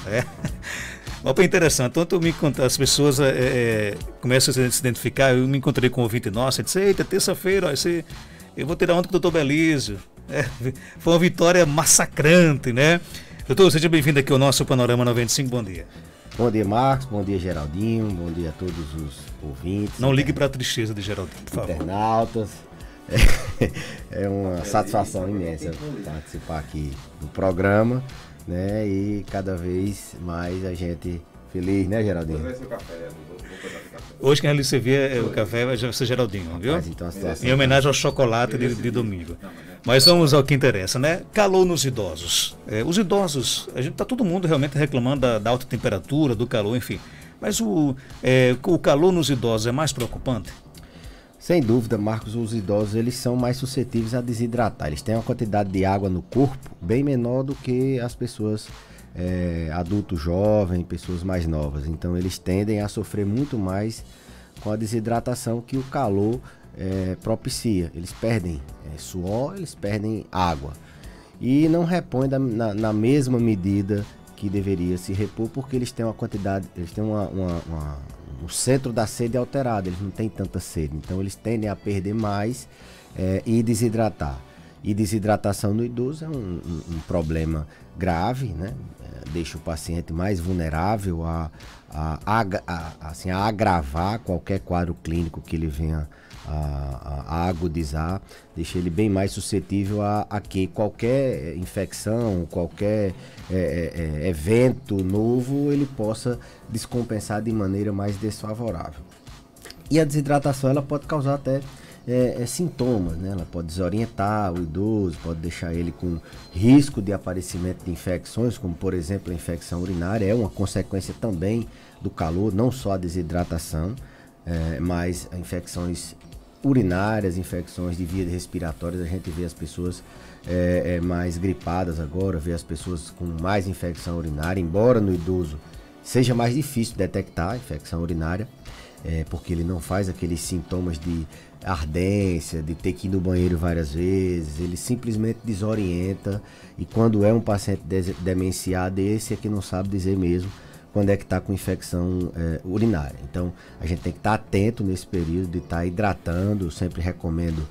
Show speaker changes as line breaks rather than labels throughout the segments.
É. Opa, interessante. Então, as pessoas começam a se identificar. Eu me encontrei com um ouvinte nosso e disse: eita, terça-feira, eu vou tirar onda com o doutor Belísio. Foi uma vitória massacrante, né? Doutor, seja bem-vindo aqui ao nosso Panorama 95. Bom dia.
Bom dia, Marcos. Bom dia, Geraldinho. Bom dia a todos os ouvintes.
Não ligue para a tristeza de Geraldinho, por favor.
Internautas. É uma satisfação imensa participar aqui do programa, né? E cada vez mais a gente feliz, né, Geraldinho?
Hoje quem vai servir o café vai ser Geraldinho, viu?
Mas, então,
em homenagem ao chocolate de domingo. Mas vamos ao que interessa, né? Calor nos idosos. Os idosos, tá todo mundo realmente reclamando da alta temperatura, do calor, enfim. Mas o calor nos idosos é mais preocupante?
Sem dúvida, Marcos, os idosos eles são mais suscetíveis a desidratar. Eles têm uma quantidade de água no corpo bem menor do que as pessoas adultos jovens, pessoas mais novas. Então eles tendem a sofrer muito mais com a desidratação que o calor propicia. Eles perdem suor, eles perdem água e não repõem na mesma medida que deveria se repor, porque eles têm uma quantidade, eles têm o centro da sede alterado, eles não têm tanta sede, então eles tendem a perder mais e desidratar. E desidratação no idoso é um problema grave, né? Deixa o paciente mais vulnerável a agravar qualquer quadro clínico que ele venha a agudizar, deixa ele bem mais suscetível a que qualquer infecção, qualquer evento novo, ele possa descompensar de maneira mais desfavorável. E a desidratação ela pode causar até sintomas, né? Ela pode desorientar o idoso, pode deixar ele com risco de aparecimento de infecções, como por exemplo a infecção urinária, é uma consequência também do calor, não só a desidratação, mas infecções urinárias, infecções de vias respiratórias. A gente vê as pessoas mais gripadas agora, vê as pessoas com mais infecção urinária, embora no idoso seja mais difícil detectar a infecção urinária, porque ele não faz aqueles sintomas de ardência, de ter que ir no banheiro várias vezes, ele simplesmente desorienta, e quando é um paciente demenciado, esse é que não sabe dizer mesmo quando é que está com infecção urinária. Então a gente tem que estar atento nesse período de estar hidratando. Eu sempre recomendo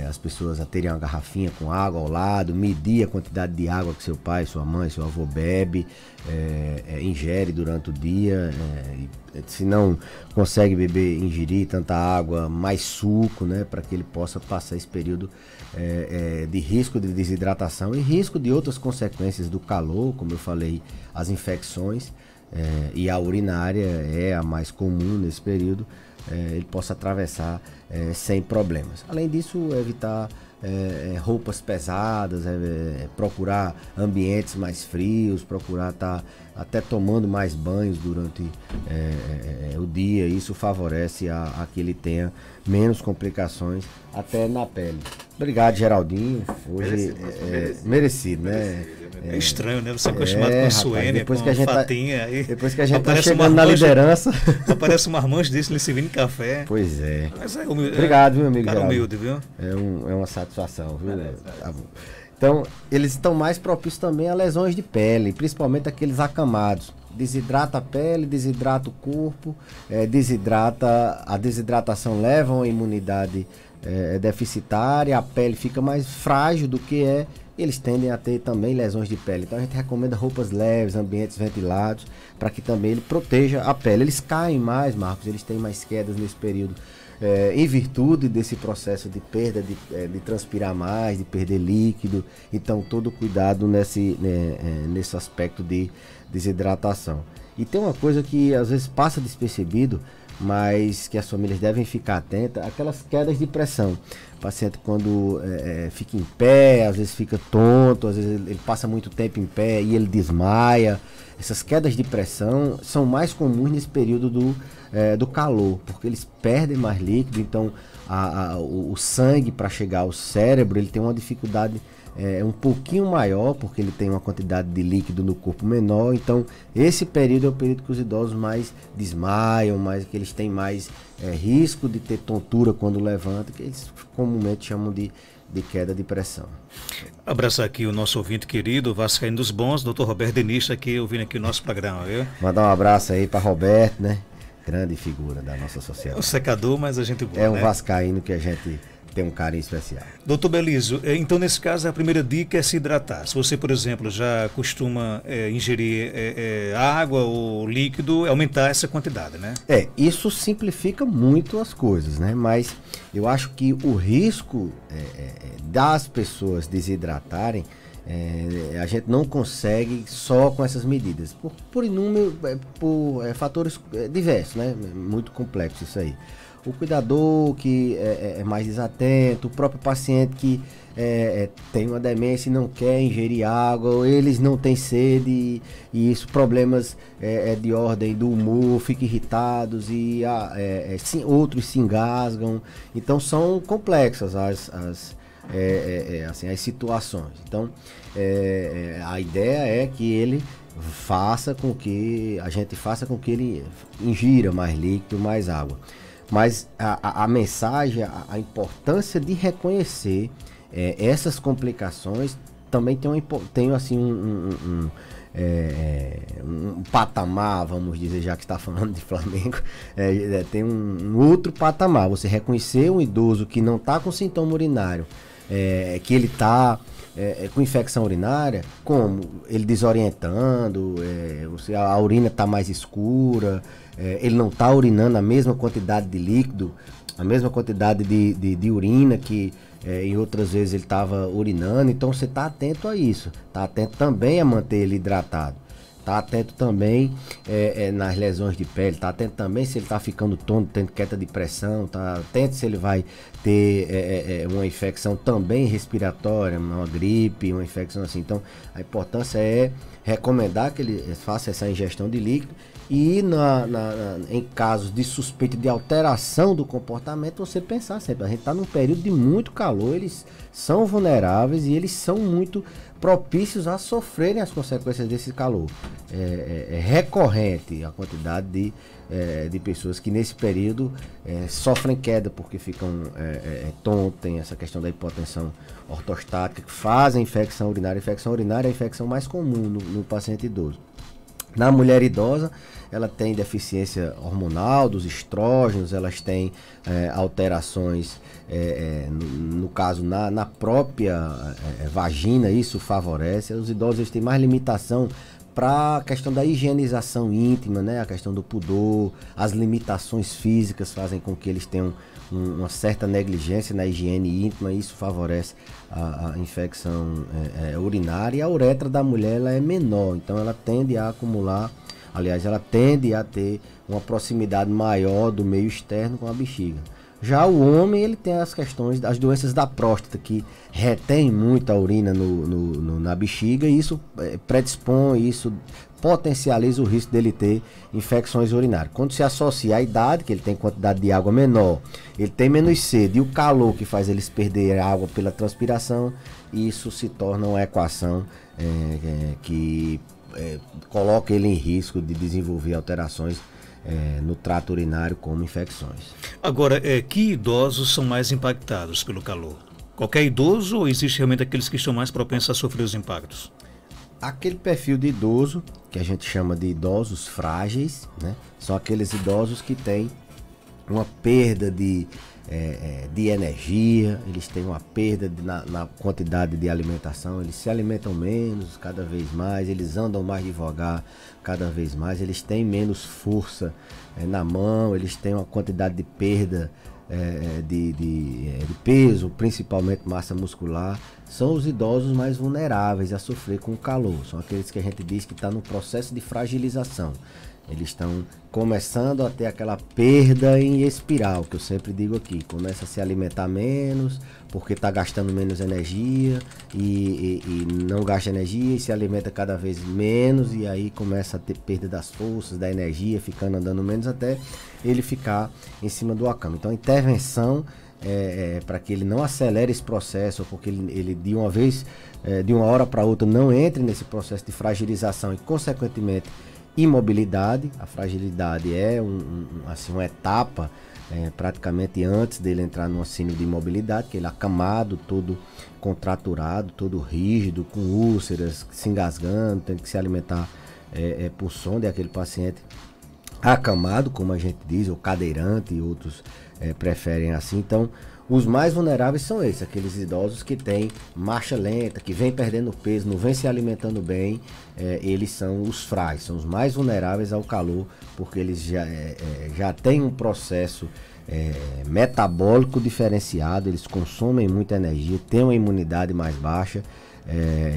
as pessoas a terem uma garrafinha com água ao lado, medir a quantidade de água que seu pai, sua mãe, seu avô bebe, ingere durante o dia. Se não consegue ingerir tanta água, mais suco, né, para que ele possa passar esse período de risco de desidratação e risco de outras consequências do calor, como eu falei, as infecções. E a urinária é a mais comum nesse período, ele possa atravessar sem problemas. Além disso, evitar roupas pesadas, procurar ambientes mais frios, procurar estar até tomando mais banhos durante o dia. Isso favorece a que ele tenha menos complicações até na pele. Obrigado, Geraldinho. Hoje merecido, né?
É estranho, né? Você é acostumado com Suênia, com Fatinha.
Depois que a gente tá chegando na liderança.
Aparece um marmanjo desse lhe servindo café.
Pois é.
Mas
obrigado, viu, amigo?
Cara humilde, viu?
É uma satisfação, viu? Tá bom. Então, eles estão mais propícios também a lesões de pele, principalmente aqueles acamados. Desidrata a pele, desidrata o corpo, a desidratação leva a uma imunidade deficitária, a pele fica mais frágil do que eles tendem a ter também lesões de pele. Então a gente recomenda roupas leves, ambientes ventilados, para que também ele proteja a pele. Eles caem mais, Marcos, eles têm mais quedas nesse período, em virtude desse processo de perda, de transpirar mais, de perder líquido. Então todo cuidado nesse aspecto de desidratação. E tem uma coisa que às vezes passa despercebido, mas que as famílias devem ficar atentas, aquelas quedas de pressão. O paciente quando fica em pé, às vezes fica tonto, às vezes ele passa muito tempo em pé e ele desmaia. Essas quedas de pressão são mais comuns nesse período do calor, porque eles perdem mais líquido, então o sangue para chegar ao cérebro ele tem uma dificuldade um pouquinho maior, porque ele tem uma quantidade de líquido no corpo menor. Então esse período é o período que os idosos mais desmaiam, que eles têm mais risco de ter tontura quando levantam, que eles comumente chamam de de queda de pressão.
Abraçar aqui o nosso ouvinte querido, Vascaíno dos Bons, Dr. Roberto Denista, aqui ouvindo aqui o nosso programa, viu?
Mandar um abraço aí para Roberto, né? Grande figura da nossa sociedade.
É um secador, mas a gente boa,
é um
né?
vascaíno que a gente tem um carinho especial.
Doutor Belísio, então nesse caso a primeira dica é se hidratar. Se você, por exemplo, já costuma ingerir água ou líquido, aumentar essa quantidade, né?
Isso simplifica muito as coisas, né? Mas eu acho que o risco das pessoas desidratarem, a gente não consegue só com essas medidas, por inúmeros, fatores diversos, né? Muito complexo isso aí. O cuidador que é mais desatento, o próprio paciente que tem uma demência e não quer ingerir água, ou eles não têm sede, e isso, problemas de ordem do humor, ficam irritados e outros se engasgam. Então são complexas as situações. Então a ideia é que ele a gente faça com que ele ingira mais líquido, mais água. Mas a mensagem, a importância de reconhecer essas complicações também tem assim um patamar, vamos dizer, já que está falando de Flamengo, tem um outro patamar. Você reconhecer um idoso que não está com sintoma urinário, que ele está com infecção urinária, como ele desorientando, a urina está mais escura, ele não está urinando a mesma quantidade de líquido, a mesma quantidade de urina que em outras vezes ele estava urinando. Então você está atento a isso, está atento também a manter ele hidratado, está atento também nas lesões de pele, está atento também se ele está ficando tonto, tendo queda de pressão, está atento se ele vai ter uma infecção também respiratória, uma gripe, uma infecção assim. Então a importância é recomendar que ele faça essa ingestão de líquido. E em casos de suspeita de alteração do comportamento, você pensar sempre, a gente está num período de muito calor, eles são vulneráveis e eles são muito propícios a sofrerem as consequências desse calor. É recorrente a quantidade de pessoas que nesse período sofrem queda porque ficam tontos, tem essa questão da hipotensão ortostática, que fazem infecção urinária. A infecção urinária é a infecção mais comum no paciente idoso. Na mulher idosa, ela tem deficiência hormonal dos estrógenos, elas têm alterações, no caso, na própria vagina, isso favorece. Os idosos eles têm mais limitação para a questão da higienização íntima, né? A questão do pudor, as limitações físicas fazem com que eles tenham uma certa negligência na higiene íntima, e isso favorece a infecção urinária. E a uretra da mulher ela é menor, então ela tende a acumular, aliás, ela tende a ter uma proximidade maior do meio externo com a bexiga. Já o homem, ele tem as questões das doenças da próstata, que retém muita urina na bexiga, e isso predispõe, isso potencializa o risco dele ter infecções urinárias. Quando se associa à idade, que ele tem quantidade de água menor, ele tem menos sede, e o calor que faz eles perder água pela transpiração, isso se torna uma equação que coloca ele em risco de desenvolver alterações no trato urinário, como infecções.
Agora, que idosos são mais impactados pelo calor? Qualquer idoso, ou existe realmente aqueles que estão mais propensos a sofrer os impactos?
Aquele perfil de idoso, que a gente chama de idosos frágeis, né? São aqueles idosos que têm uma perda de energia, eles têm uma perda na quantidade de alimentação, eles se alimentam menos cada vez mais, eles andam mais devagar cada vez mais, eles têm menos força na mão, eles têm uma quantidade de perda de peso, principalmente massa muscular. São os idosos mais vulneráveis a sofrer com o calor, são aqueles que a gente diz que está no processo de fragilização. Eles estão começando a ter aquela perda em espiral, que eu sempre digo aqui. Começa a se alimentar menos, porque está gastando menos energia, e não gasta energia e se alimenta cada vez menos, e aí começa a ter perda das forças, da energia, ficando andando menos, até ele ficar em cima do cama. Então a intervenção para que ele não acelere esse processo, porque ele de uma vez, de uma hora para outra, não entre nesse processo de fragilização e, consequentemente, imobilidade. A fragilidade é uma etapa praticamente antes dele entrar no assínio de imobilidade, que ele é acamado, todo contraturado, todo rígido, com úlceras, se engasgando, tendo que se alimentar por sonda, é aquele paciente acamado, como a gente diz, ou cadeirante, e outros preferem assim. Então, os mais vulneráveis são esses, aqueles idosos que têm marcha lenta, que vem perdendo peso, não vem se alimentando bem, eles são os frágeis, são os mais vulneráveis ao calor, porque eles já têm um processo metabólico diferenciado, eles consomem muita energia, têm uma imunidade mais baixa,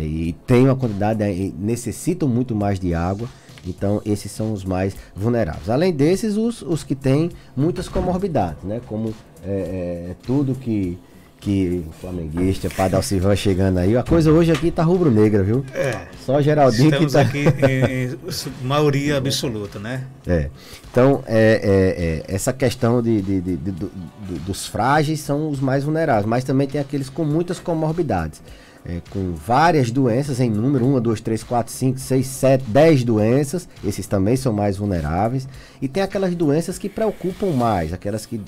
e têm uma quantidade, necessitam muito mais de água. Então esses são os mais vulneráveis. Além desses, os que têm muitas comorbidades, né? Como tudo que o flamenguista, Padre Alcivan chegando aí. A coisa hoje aqui tá rubro-negra, viu? Só Geraldinho
estamos
que tá...
aqui em maioria absoluta, né?
Então, essa questão dos frágeis são os mais vulneráveis, mas também tem aqueles com muitas comorbidades. Com várias doenças em número, 1, 2, 3, 4, 5, 6, 7, 10 doenças, esses também são mais vulneráveis, e tem aquelas doenças que preocupam mais, aquelas que,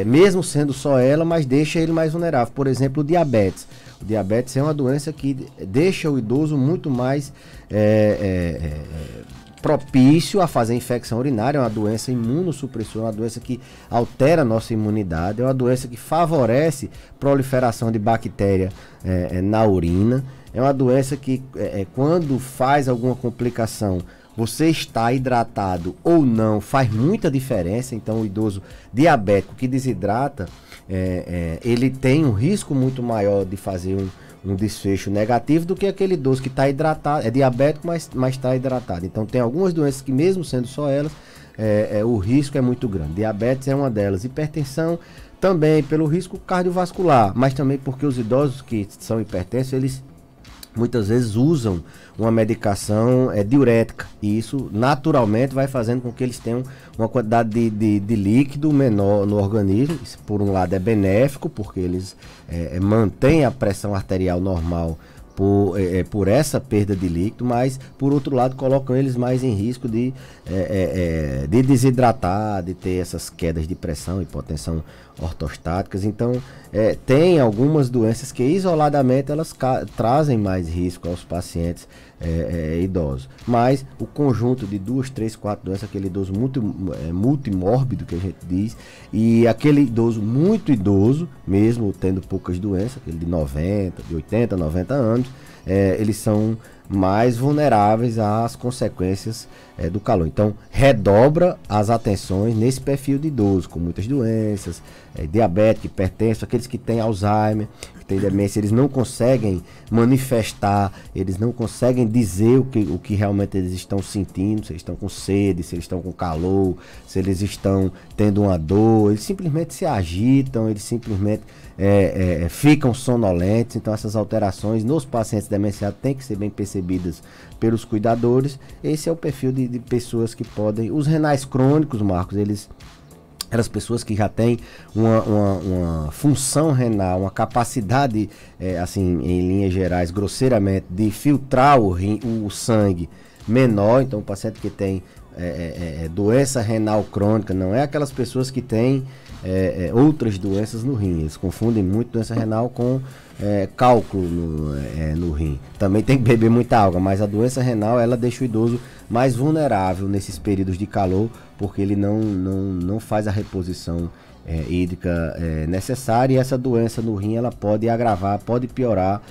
mesmo sendo só ela, mas deixa ele mais vulnerável, por exemplo, o diabetes. O diabetes é uma doença que deixa o idoso muito mais propício a fazer infecção urinária, é uma doença imunossupressora, é uma doença que altera a nossa imunidade, é uma doença que favorece proliferação de bactéria na urina, é uma doença que quando faz alguma complicação, você está hidratado ou não, faz muita diferença. Então o idoso diabético que desidrata, ele tem um risco muito maior de fazer um desfecho negativo do que aquele idoso que está hidratado, é diabético, mas está hidratado. Então tem algumas doenças que, mesmo sendo só elas, o risco é muito grande. Diabetes é uma delas. Hipertensão também pelo risco cardiovascular, mas também porque os idosos que são hipertensos, eles muitas vezes usam uma medicação diurética, e isso naturalmente vai fazendo com que eles tenham uma quantidade de líquido menor no organismo. Isso, por um lado, é benéfico, porque eles mantêm a pressão arterial normal por essa perda de líquido, mas por outro lado colocam eles mais em risco de desidratar, de ter essas quedas de pressão, hipotensão ortostáticas. Então tem algumas doenças que isoladamente elas trazem mais risco aos pacientes idosos, mas o conjunto de 2, 3, 4 doenças, aquele idoso multimórbido que a gente diz, e aquele idoso muito idoso, mesmo tendo poucas doenças, aquele de 90, de 80, 90 anos, eles são mais vulneráveis às consequências do calor. Então, redobra as atenções nesse perfil de idoso, com muitas doenças, diabético, hipertenso, aqueles que têm Alzheimer, que têm demência, eles não conseguem manifestar, eles não conseguem dizer o que realmente eles estão sentindo, se eles estão com sede, se eles estão com calor, se eles estão tendo uma dor, eles simplesmente se agitam, eles simplesmente ficam sonolentos. Então essas alterações nos pacientes demenciados têm que ser bem percebidas pelos cuidadores. Esse é o perfil de pessoas que podem... Os renais crônicos, Marcos, aquelas pessoas que já têm uma função renal, uma capacidade, assim, em linhas gerais, grosseiramente, de filtrar o sangue menor. Então o paciente que tem doença renal crônica não é aquelas pessoas que têm outras doenças no rim. Eles confundem muito doença renal com cálculo no rim. Também tem que beber muita água, mas a doença renal, ela deixa o idoso mais vulnerável nesses períodos de calor, porque ele não faz a reposição hídrica necessária, e essa doença no rim ela pode agravar, pode piorar,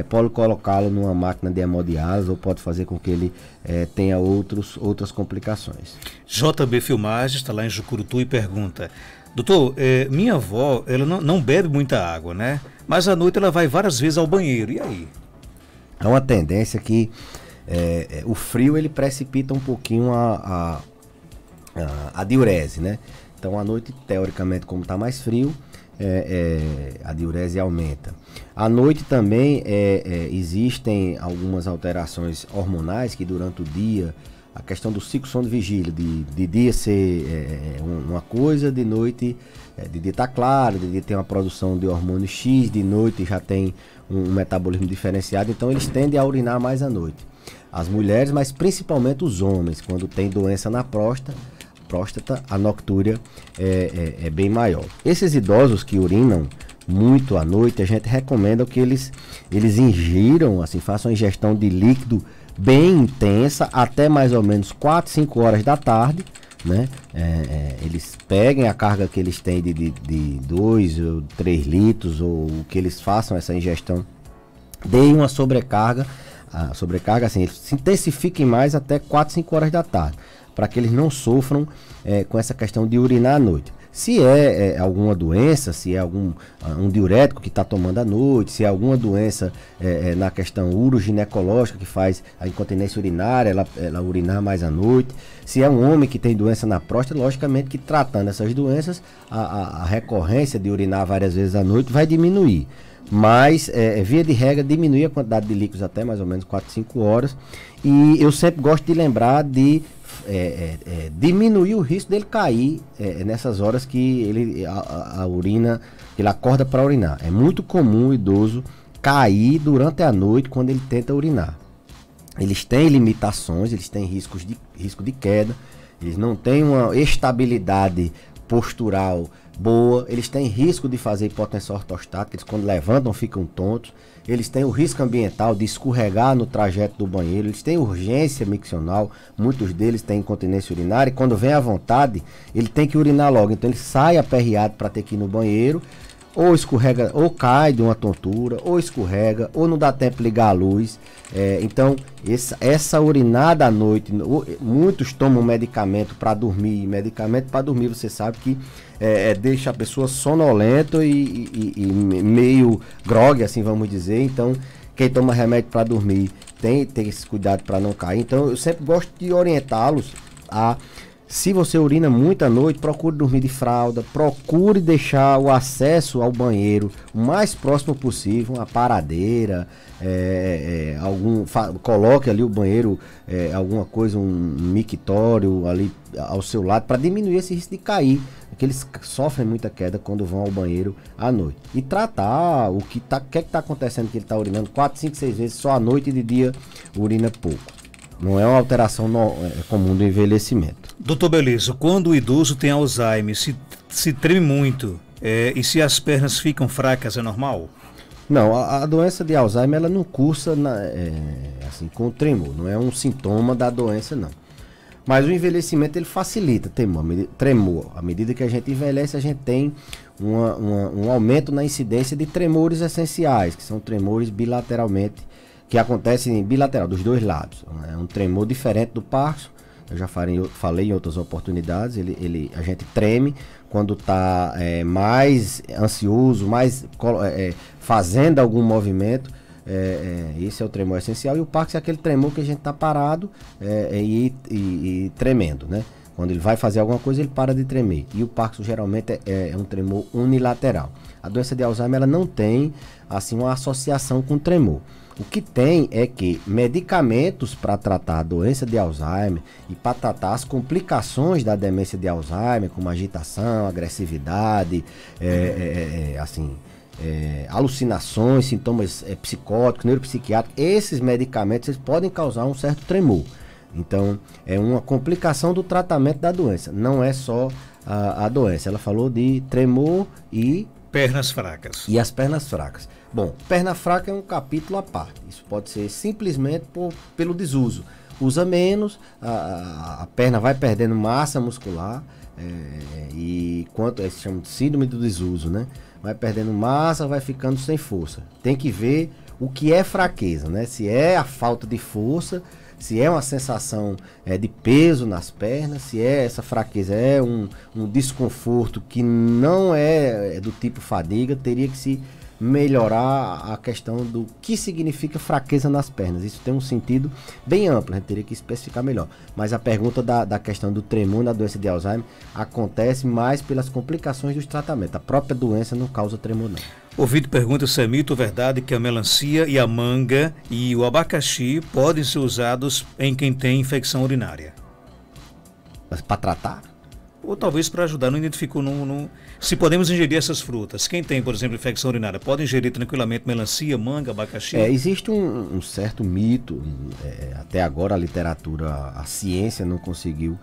pode colocá-lo numa máquina de hemodiálise, ou pode fazer com que ele tenha outras complicações.
JB Filmagens está lá em Jucurutu e pergunta: doutor, minha avó, ela não bebe muita água, né? Mas à noite ela vai várias vezes ao banheiro, e aí?
É uma tendência que o frio ele precipita um pouquinho a diurese, né? Então à noite, teoricamente, como está mais frio, a diurese aumenta. À noite também existem algumas alterações hormonais que durante o dia, a questão do ciclo sono vigília, de dia ser uma coisa, de noite, de dia tá claro, de dia tem uma produção de hormônio X, de noite já tem um metabolismo diferenciado, então eles tendem a urinar mais à noite. As mulheres, mas principalmente os homens, quando tem doença na próstata, próstata, a noctúria é bem maior. Esses idosos que urinam muito à noite, a gente recomenda que eles ingiram, assim, façam uma ingestão de líquido bem intensa até mais ou menos 4, 5 horas da tarde, né? Eles peguem a carga que eles têm de 2 ou 3 litros, ou que eles façam essa ingestão, deem uma sobrecarga, assim, eles se intensifiquem mais até 4, 5 horas da tarde, para que eles não sofram com essa questão de urinar à noite. Se é alguma doença, se é um diurético que está tomando à noite, se é alguma doença na questão uroginecológica que faz a incontinência urinária, ela urinar mais à noite, se é um homem que tem doença na próstata, logicamente que tratando essas doenças, a recorrência de urinar várias vezes à noite vai diminuir. Mas, via de regra, diminuir a quantidade de líquidos até mais ou menos 4, 5 horas. E eu sempre gosto de lembrar de diminuir o risco dele cair nessas horas que a urina, ele acorda para urinar. É muito comum o idoso cair durante a noite quando ele tenta urinar. Eles têm limitações, eles têm risco de queda, eles não têm uma estabilidade postural boa, eles têm risco de fazer hipotensão ortostática, eles quando levantam ficam tontos, eles têm o risco ambiental de escorregar no trajeto do banheiro, eles têm urgência miccional, muitos deles têm incontinência urinária, e quando vem à vontade, ele tem que urinar logo, então ele sai aperreado para ter que ir no banheiro, ou escorrega, ou cai de uma tontura, ou escorrega, ou não dá tempo de ligar a luz. Então, essa urinada à noite, muitos tomam medicamento para dormir. Medicamento para dormir, você sabe que deixa a pessoa sonolenta e meio grogue, assim vamos dizer. Então, quem toma remédio para dormir tem esse cuidado para não cair. Então, eu sempre gosto de orientá-los a... Se você urina muito à noite, procure dormir de fralda, procure deixar o acesso ao banheiro o mais próximo possível, uma paradeira, coloque ali o banheiro, alguma coisa, um mictório ali ao seu lado, para diminuir esse risco de cair, porque eles sofrem muita queda quando vão ao banheiro à noite. E tratar o que está acontecendo, que ele está urinando 4, 5, 6 vezes só à noite, e de dia urina pouco. Não é uma alteração comum do envelhecimento.
Doutor Belísio, quando o idoso tem Alzheimer, se treme muito e se as pernas ficam fracas, é normal?
Não, a doença de Alzheimer ela não cursa assim, com tremor, não é um sintoma da doença, não. Mas o envelhecimento ele facilita tremor. À medida que a gente envelhece, a gente tem um aumento na incidência de tremores essenciais, que são tremores bilateralmente, que acontecem bilateral, dos dois lados. É um tremor diferente do Parkinson. Eu já falei em outras oportunidades, a gente treme quando está mais ansioso, mais fazendo algum movimento. Esse é o tremor essencial. E o Parkinson é aquele tremor que a gente está parado e tremendo, né? Quando ele vai fazer alguma coisa, ele para de tremer. E o Parkinson geralmente é um tremor unilateral. A doença de Alzheimer ela não tem assim, uma associação com tremor. O que tem é que medicamentos para tratar a doença de Alzheimer e para tratar as complicações da demência de Alzheimer, como agitação, agressividade, alucinações, sintomas psicóticos, neuropsiquiátricos, esses medicamentos eles podem causar um certo tremor. Então, é uma complicação do tratamento da doença, não é só a doença. Ela falou de tremor e...
pernas fracas.
E as pernas fracas. Bom, perna fraca é um capítulo à parte. Isso pode ser simplesmente pelo desuso. Usa menos, a perna vai perdendo massa muscular, e quanto se chama de síndrome do desuso, né? Vai perdendo massa, vai ficando sem força. Tem que ver o que é fraqueza, né? Se é a falta de força, se é uma sensação de peso nas pernas, se essa fraqueza é um desconforto que não é do tipo fadiga, teria que se melhorar a questão do que significa fraqueza nas pernas. Isso tem um sentido bem amplo, a gente teria que especificar melhor. Mas a pergunta da questão do tremor na doença de Alzheimer acontece mais pelas complicações dos tratamentos. A própria doença não causa tremor, não.
Ouvinte pergunta se é mito ou verdade que a melancia e a manga e o abacaxi podem ser usados em quem tem infecção urinária.
Mas para tratar?
Ou talvez para ajudar, não identificou se podemos ingerir essas frutas. Quem tem, por exemplo, infecção urinária, pode ingerir tranquilamente melancia, manga, abacaxi?
Existe um certo mito, até agora a literatura, a ciência não conseguiu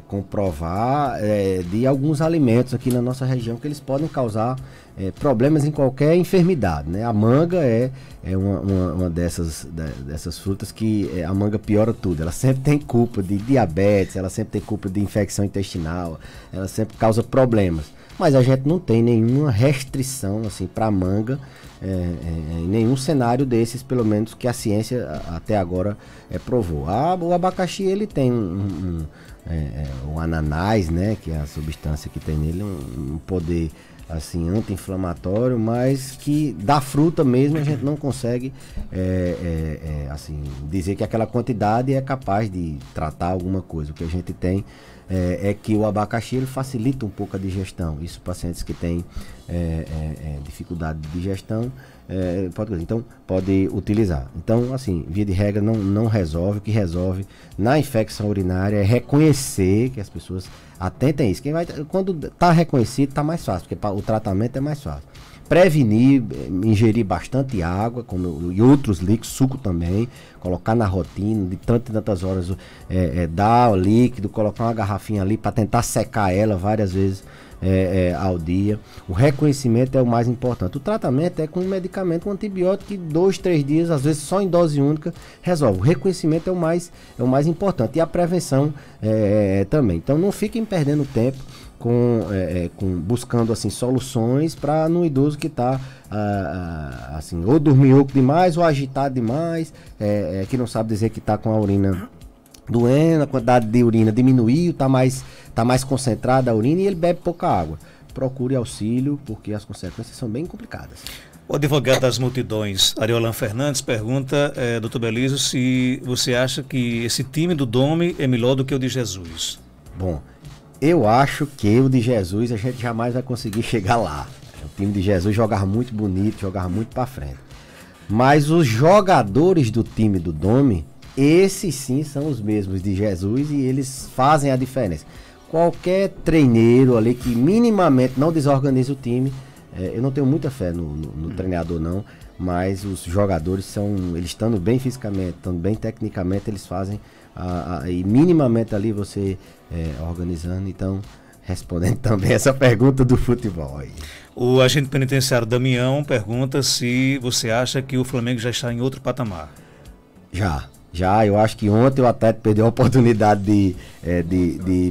comprovar de alguns alimentos aqui na nossa região que eles podem causar problemas em qualquer enfermidade, né? A manga é uma dessas frutas que a manga piora tudo. Ela sempre tem culpa de diabetes, ela sempre tem culpa de infecção intestinal, ela sempre causa problemas. Mas a gente não tem nenhuma restrição assim, para a manga, em nenhum cenário desses, pelo menos que a ciência até agora provou. O abacaxi ele tem o ananás, né, que é a substância que tem nele, um poder assim anti-inflamatório, mas que da fruta mesmo a gente não consegue assim dizer que aquela quantidade é capaz de tratar alguma coisa. O que a gente tem é que o abacaxi ele facilita um pouco a digestão. Isso pacientes que têm dificuldade de digestão pode utilizar. Então, assim, via de regra não resolve. O que resolve na infecção urinária é reconhecer, que as pessoas atentem a isso. Quando está reconhecido, está mais fácil, porque o tratamento é mais fácil. Prevenir, ingerir bastante água e outros líquidos, suco também, colocar na rotina, de tantas e tantas horas, dar o líquido, colocar uma garrafinha ali para tentar secar ela várias vezes ao dia. O reconhecimento é o mais importante. O tratamento é com um medicamento, com antibiótico que 2, 3 dias, às vezes só em dose única, resolve. O reconhecimento é o mais importante e a prevenção também. Então não fiquem perdendo tempo buscando assim soluções para no idoso que está assim, ou dorminhoco demais ou agitado demais, que não sabe dizer que está com a urina doendo, a quantidade de urina diminuiu, está mais concentrada a urina e ele bebe pouca água. Procure auxílio, porque as consequências são bem complicadas.
O advogado das multidões, Ariolan Fernandes, pergunta, doutor Belísio, se você acha que esse time do Dome é melhor do que o de Jesus.
Bom, eu acho que o de Jesus a gente jamais vai conseguir chegar lá. O time de Jesus jogava muito bonito, jogava muito para frente. Mas os jogadores do time do Dome, esses sim são os mesmos de Jesus e eles fazem a diferença. Qualquer treineiro ali que minimamente não desorganiza o time, eu não tenho muita fé no treinador não, mas os jogadores eles estando bem fisicamente, estando bem tecnicamente, eles fazem e minimamente ali você organizando. Então, respondendo também essa pergunta do futebol aí.
O agente penitenciário Damião pergunta se você acha que o Flamengo já está em outro patamar.
Já, eu acho que ontem o Atlético perdeu a oportunidade de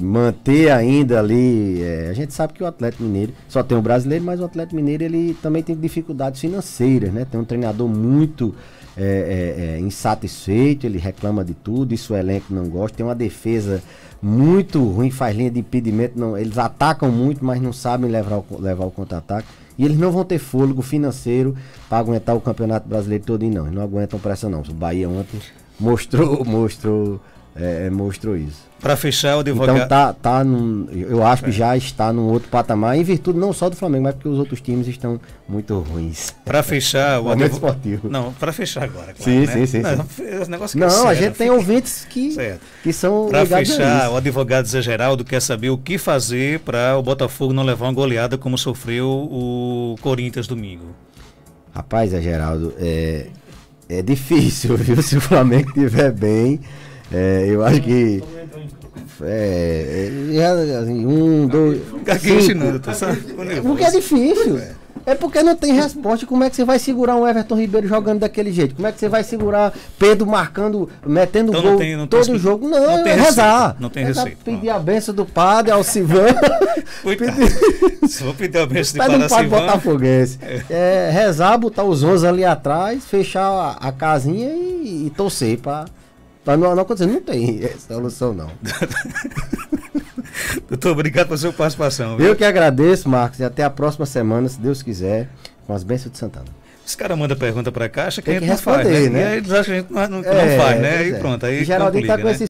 manter ainda ali. A gente sabe que o Atlético Mineiro só tem o brasileiro, mas o Atlético Mineiro ele também tem dificuldades financeiras, né? Tem um treinador muito insatisfeito, ele reclama de tudo, isso o elenco não gosta. Tem uma defesa muito ruim, faz linha de impedimento, eles atacam muito, mas não sabem levar o contra-ataque. E eles não vão ter fôlego financeiro para aguentar o Campeonato Brasileiro todo, não. Eles não aguentam pressa, não. O Bahia ontem mostrou isso.
Para fechar, o advogado...
Então eu acho que já está num outro patamar, em virtude não só do Flamengo, mas porque os outros times estão muito ruins.
Para fechar, o
advogado... esportivo.
Não, para fechar agora, claro,
sim,
né?
Sim.
Não,
a gente tem ouvintes que são
Para fechar, o advogado Zé Geraldo quer saber o que fazer para o Botafogo não levar uma goleada como sofreu o Corinthians domingo.
Rapaz, Zé Geraldo, é difícil, viu? Se o Flamengo estiver bem, eu acho que... dois... Porque é difícil. É porque não tem resposta. Como é que você vai segurar um Everton Ribeiro jogando daquele jeito? Como é que você vai segurar Pedro metendo
então
gol todo o jogo? Não tem rezar.
Não tem receita.
Pedir a benção do padre Alcivan.
Se for pedir a benção
do padre Alcivan, botafoguense. Rezar, botar os 11 ali atrás, fechar a casinha e torcer para não acontecer. Não tem solução, não.
Doutor, obrigado pela sua participação. Viu?
Eu que agradeço, Marcos, e até a próxima semana, se Deus quiser, com as bênçãos de Santana.
Os caras mandam pergunta pra cá, acha que a gente
não faz, né?
E aí eles acham que a gente não faz, né? Aí pronto, aí
Geraldinho tá com esse